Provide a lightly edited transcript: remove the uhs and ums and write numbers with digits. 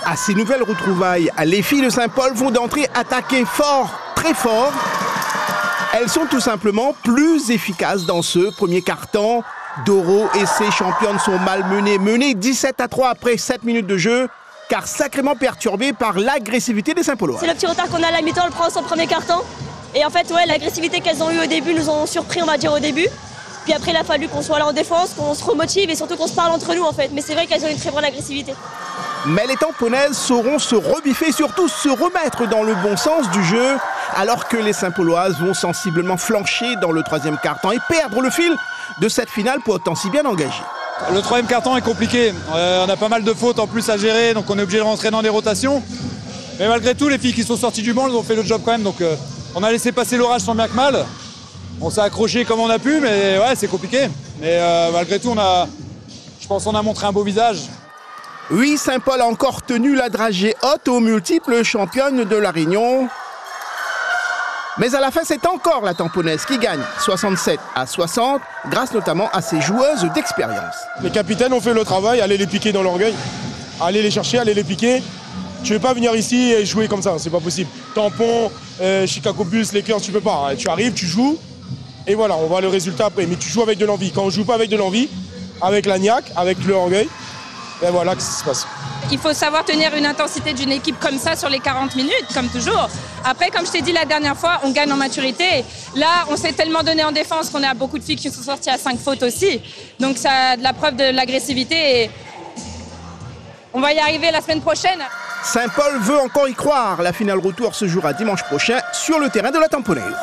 À ces nouvelles retrouvailles, les filles de Saint-Paul vont d'entrée attaquer fort, très fort. Elles sont tout simplement plus efficaces dans ce premier quart-temps. Doro et ses championnes sont malmenées, menées 17-3 après 7 minutes de jeu, car sacrément perturbées par l'agressivité des Saint-Paulois. C'est le petit retard qu'on a à la mi-temps, on le prend au premier quart-temps. Et en fait, ouais, l'agressivité qu'elles ont eue au début nous ont surpris, on va dire, au début. Puis après, il a fallu qu'on soit là en défense, qu'on se remotive et surtout qu'on se parle entre nous, en fait. Mais c'est vrai qu'elles ont une très bonne agressivité. Mais les Tamponnaises sauront se rebiffer et surtout se remettre dans le bon sens du jeu, alors que les Saint-Pauloises vont sensiblement flancher dans le troisième quart-temps et perdre le fil de cette finale pourtant si bien engagée. Le troisième quart-temps est compliqué. On a pas mal de fautes en plus à gérer, donc on est obligé de rentrer dans des rotations. Mais malgré tout, les filles qui sont sorties du banc, elles ont fait le job quand même. Donc on a laissé passer l'orage sans bien que mal. On s'est accroché comme on a pu, mais ouais, c'est compliqué. Mais malgré tout, je pense qu'on a montré un beau visage. Oui, Saint-Paul a encore tenu la dragée haute aux multiples championnes de la Réunion. Mais à la fin, c'est encore la Tamponnaise qui gagne 67-60, grâce notamment à ses joueuses d'expérience. Les capitaines ont fait le travail, aller les piquer dans l'orgueil, aller les chercher, aller les piquer. Tu ne veux pas venir ici et jouer comme ça, c'est pas possible. Tampon, Chicago Bulls, Lakers, tu peux pas. Tu arrives, tu joues, et voilà, on voit le résultat après. Mais tu joues avec de l'envie. Quand on ne joue pas avec de l'envie, avec la niaque, avec l'orgueil, et voilà que ça se passe. Il faut savoir tenir une intensité d'une équipe comme ça sur les 40 minutes, comme toujours. Après, comme je t'ai dit la dernière fois, on gagne en maturité. Là, on s'est tellement donné en défense qu'on a beaucoup de filles qui sont sorties à 5 fautes aussi. Donc ça a de la preuve de l'agressivité et on va y arriver la semaine prochaine. Saint-Paul veut encore y croire. La finale retour se jouera dimanche prochain sur le terrain de la Tamponnaise.